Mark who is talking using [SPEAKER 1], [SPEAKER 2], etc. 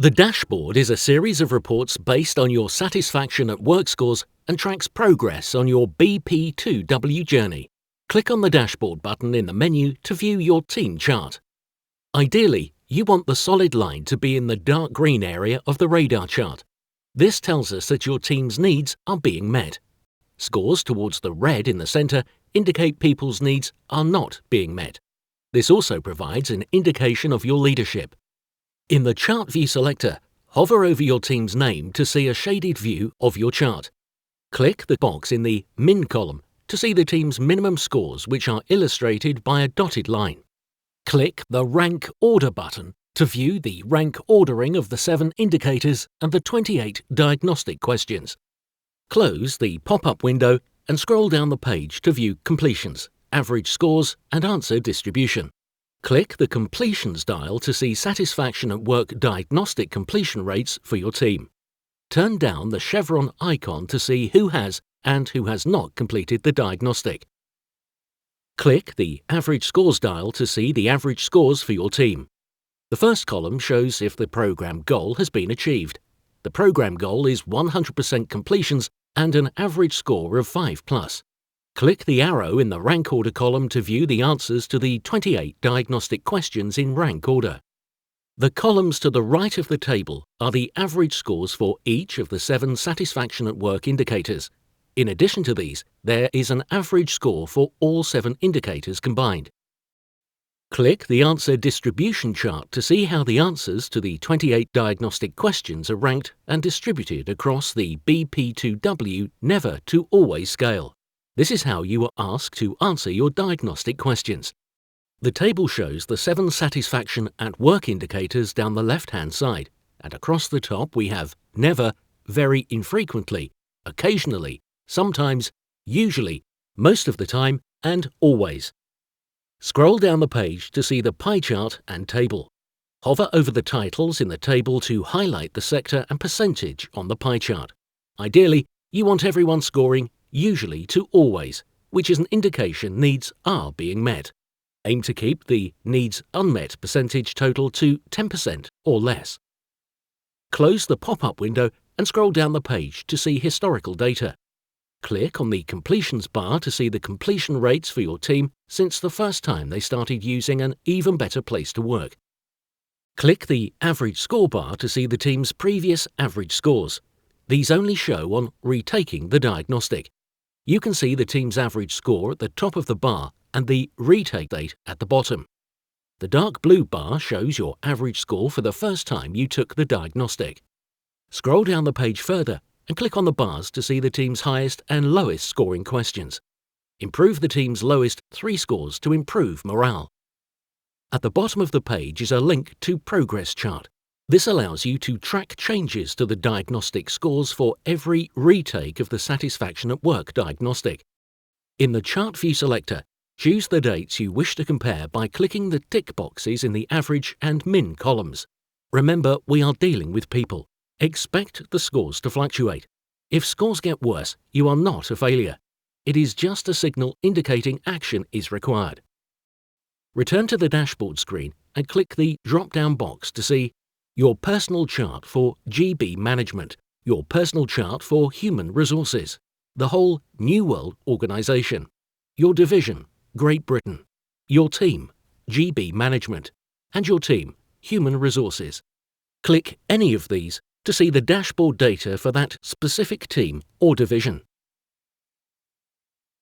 [SPEAKER 1] The dashboard is a series of reports based on your satisfaction at work scores and tracks progress on your BP2W journey. Click on the dashboard button in the menu to view your team chart. Ideally, you want the solid line to be in the dark green area of the radar chart. This tells us that your team's needs are being met. Scores towards the red in the centre indicate people's needs are not being met. This also provides an indication of your leadership. In the Chart View selector, hover over your team's name to see a shaded view of your chart. Click the box in the Min column to see the team's minimum scores, which are illustrated by a dotted line. Click the Rank Order button to view the rank ordering of the 7 indicators and the 28 diagnostic questions. Close the pop-up window and scroll down the page to view completions, average scores and answer distribution. Click the Completions dial to see satisfaction at work diagnostic completion rates for your team. Turn down the chevron icon to see who has and who has not completed the diagnostic. Click the Average Scores dial to see the average scores for your team. The first column shows if the program goal has been achieved. The program goal is 100% completions and an average score of 5+. Click the arrow in the rank order column to view the answers to the 28 diagnostic questions in rank order. The columns to the right of the table are the average scores for each of the 7 satisfaction at work indicators. In addition to these, there is an average score for all 7 indicators combined. Click the answer distribution chart to see how the answers to the 28 diagnostic questions are ranked and distributed across the BP2W Never to Always scale. This is how you are asked to answer your diagnostic questions. The table shows the 7 satisfaction at work indicators down the left-hand side, and across the top we have never, very infrequently, occasionally, sometimes, usually, most of the time, and always. Scroll down the page to see the pie chart and table. Hover over the titles in the table to highlight the sector and percentage on the pie chart. Ideally, you want everyone scoring usually to always, which is an indication needs are being met. Aim to keep the needs unmet percentage total to 10% or less. Close the pop-up window and scroll down the page to see historical data. Click on the Completions bar to see the completion rates for your team since the first time they started using an even better place to work. Click the Average Score bar to see the team's previous average scores. These only show on retaking the diagnostic. You can see the team's average score at the top of the bar and the retake date at the bottom. The dark blue bar shows your average score for the first time you took the diagnostic. Scroll down the page further and click on the bars to see the team's highest and lowest scoring questions. Improve the team's lowest 3 scores to improve morale. At the bottom of the page is a link to Progress Chart. This allows you to track changes to the diagnostic scores for every retake of the Satisfaction at Work diagnostic. In the Chart View selector, choose the dates you wish to compare by clicking the tick boxes in the Average and Min columns. Remember, we are dealing with people. Expect the scores to fluctuate. If scores get worse, you are not a failure. It is just a signal indicating action is required. Return to the dashboard screen and click the drop-down box to see your personal chart for GB management, your personal chart for human resources, the whole New World organization, your division, Great Britain, your team, GB management, and your team, human resources. Click any of these to see the dashboard data for that specific team or division.